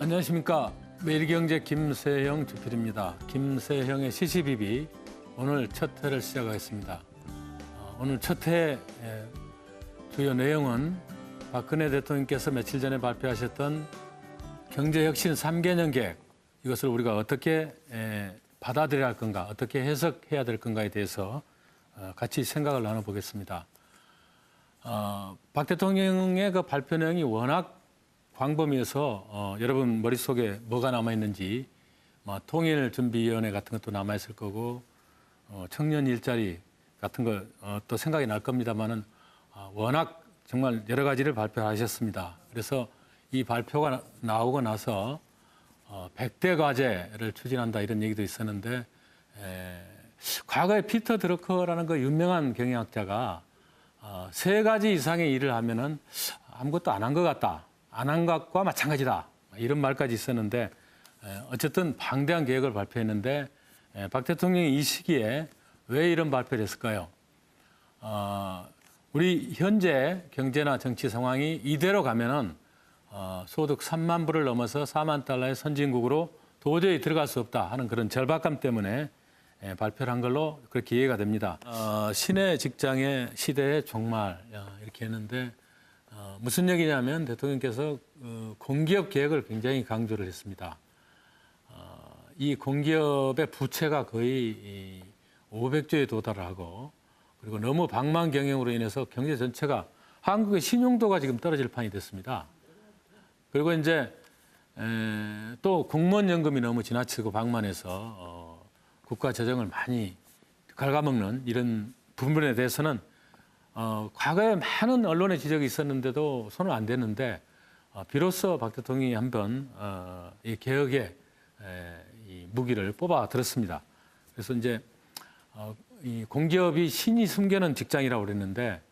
안녕하십니까. 매일경제 김세형 주필입니다. 김세형의 시시비비 오늘 첫 회를 시작하겠습니다. 오늘 첫 회 주요 내용은 박근혜 대통령께서 며칠 전에 발표하셨던 경제혁신 3개년 계획, 이것을 우리가 어떻게 받아들여야 할 건가, 어떻게 해석해야 될 건가에 대해서 같이 생각을 나눠보겠습니다. 박 대통령의 그 발표 내용이 워낙 광범위해서 여러분 머릿속에 뭐가 남아있는지 통일준비위원회 같은 것도 남아있을 거고 청년 일자리 같은 거 또 생각이 날 겁니다만은 워낙 정말 여러 가지를 발표하셨습니다. 그래서 이 발표가 나오고 나서 100대 과제를 추진한다 이런 얘기도 있었는데 과거에 피터 드러커라는 그 유명한 경영학자가 3가지 이상의 일을 하면은 아무것도 안 한 것 같다. 안 한 것과 마찬가지다. 이런 말까지 있었는데 어쨌든 방대한 계획을 발표했는데 박 대통령이 이 시기에 왜 이런 발표를 했을까요? 우리 현재 경제나 정치 상황이 이대로 가면은 소득 3만 불을 넘어서 4만 달러의 선진국으로 도저히 들어갈 수 없다 하는 그런 절박감 때문에 발표를 한 걸로 그렇게 이해가 됩니다. 신의 직장의 시대의 종말 이렇게 했는데 무슨 얘기냐면 대통령께서 공기업 계획을 굉장히 강조를 했습니다. 이 공기업의 부채가 거의 500조에 도달을 하고 그리고 너무 방만 경영으로 인해서 경제 전체가 한국의 신용도가 지금 떨어질 판이 됐습니다. 그리고 이제 또 공무원 연금이 너무 지나치고 방만해서 국가 재정을 많이 갉아먹는 이런 부분에 대해서는 과거에 많은 언론의 지적이 있었는데도 손을 안 댔는데 비로소 박 대통령이 한번 이 개혁의 이 무기를 뽑아 들었습니다. 그래서 이제 이 공기업이 신이 숨겨놓은 직장이라고 그랬는데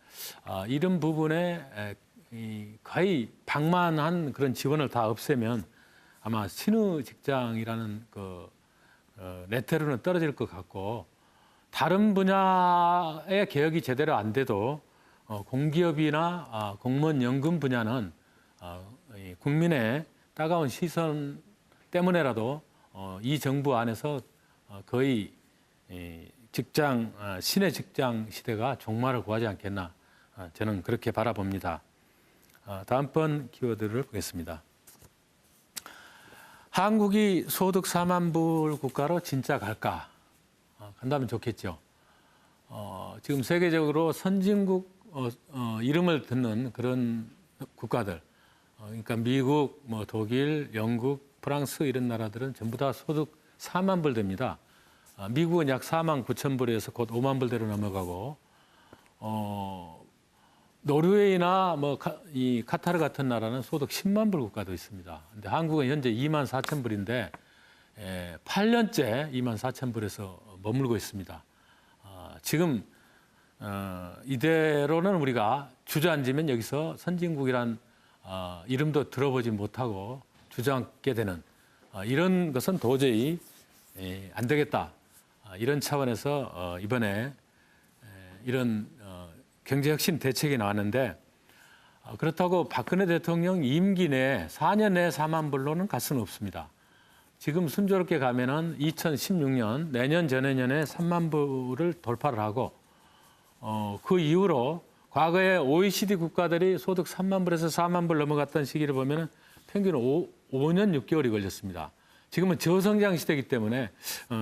이런 부분에 거의 방만한 그런 지원을 다 없애면 아마 신의 직장이라는 그 레벨은 떨어질 것 같고 다른 분야의 개혁이 제대로 안 돼도 공기업이나 공무원 연금 분야는 국민의 따가운 시선 때문에라도 이 정부 안에서 거의 신의 직장 시대가 종말을 구하지 않겠나 저는 그렇게 바라봅니다. 다음번 키워드를 보겠습니다. 한국이 소득 4만 불 국가로 진짜 갈까? 간다면 좋겠죠. 지금 세계적으로 선진국 이름을 듣는 그런 국가들, 그러니까 미국, 독일, 영국, 프랑스 이런 나라들은 전부 다 소득 4만 불 됩니다. 미국은 약 4만 9천 불에서 곧 5만 불대로 넘어가고, 노르웨이나 이 카타르 같은 나라는 소득 10만 불 국가도 있습니다. 근데 한국은 현재 2만 4천 불인데 8년째 2만 4천 불에서 머물고 있습니다. 지금 이대로는 우리가 주저앉으면 여기서 선진국이란 이름도 들어보지 못하고 주저앉게 되는 이런 것은 도저히 안 되겠다. 이런 차원에서 이번에 이런 경제혁신 대책이 나왔는데 그렇다고 박근혜 대통령 임기 내에 4년 내에 4만 불로는 갈 수는 없습니다. 지금 순조롭게 가면은 2016년 내년 전해년에 3만 불을 돌파를 하고 그 이후로 과거에 OECD 국가들이 소득 3만 불에서 4만 불 넘어갔던 시기를 보면은 평균 5년 6개월이 걸렸습니다. 지금은 저성장 시대이기 때문에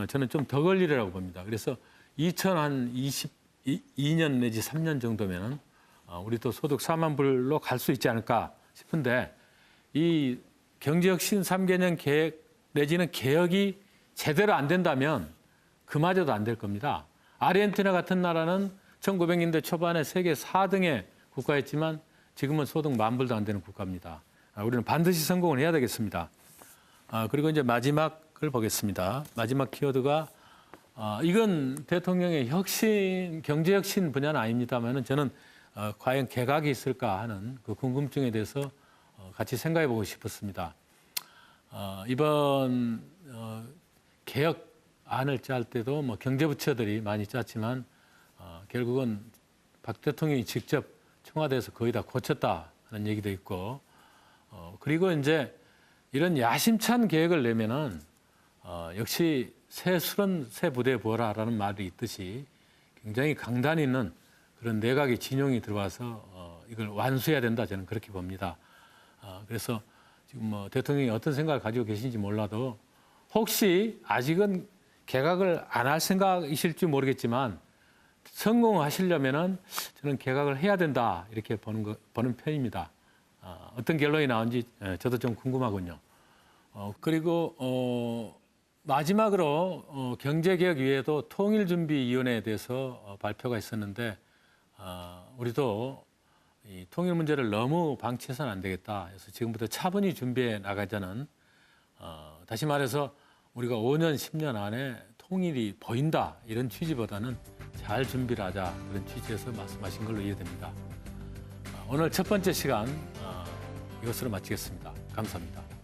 저는 좀 더 걸리리라고 봅니다. 그래서 2022년 내지 3년 정도면은 우리도 소득 4만 불로 갈 수 있지 않을까 싶은데 이 경제혁신 3개년 계획 내지는 개혁이 제대로 안 된다면 그마저도 안 될 겁니다. 아르헨티나 같은 나라는 1900년대 초반에 세계 4등의 국가였지만 지금은 소득 10,000불도 안 되는 국가입니다. 우리는 반드시 성공을 해야 되겠습니다. 그리고 이제 마지막을 보겠습니다. 마지막 키워드가 이건 대통령의 혁신, 경제혁신 분야는 아닙니다만 저는 과연 개각이 있을까 하는 그 궁금증에 대해서 같이 생각해 보고 싶었습니다. 이번 개혁안을 짤 때도 경제부처들이 많이 짰지만 결국은 박 대통령이 직접 청와대에서 거의 다 고쳤다는 얘기도 있고 그리고 이제 이런 야심찬 계획을 내면은 역시 새 술은 새 부대에 부어라라는 말이 있듯이 굉장히 강단 있는 그런 내각의 진용이 들어와서 이걸 완수해야 된다, 저는 그렇게 봅니다. 그래서 지금 뭐 대통령이 어떤 생각을 가지고 계신지 몰라도 혹시 아직은 개각을 안 할 생각이실지 모르겠지만 성공하시려면은 저는 개각을 해야 된다, 이렇게 보는 편입니다. 어떤 결론이 나온지 저도 좀 궁금하군요. 그리고 마지막으로 경제개혁위에도 통일준비위원회에 대해서 발표가 있었는데 우리도 이 통일 문제를 너무 방치해서는 안 되겠다. 그래서 지금부터 차분히 준비해 나가자는, 다시 말해서 우리가 5년, 10년 안에 통일이 보인다, 이런 취지보다는 잘 준비를 하자, 그런 취지에서 말씀하신 걸로 이해됩니다. 오늘 첫 번째 시간 이것으로 마치겠습니다. 감사합니다.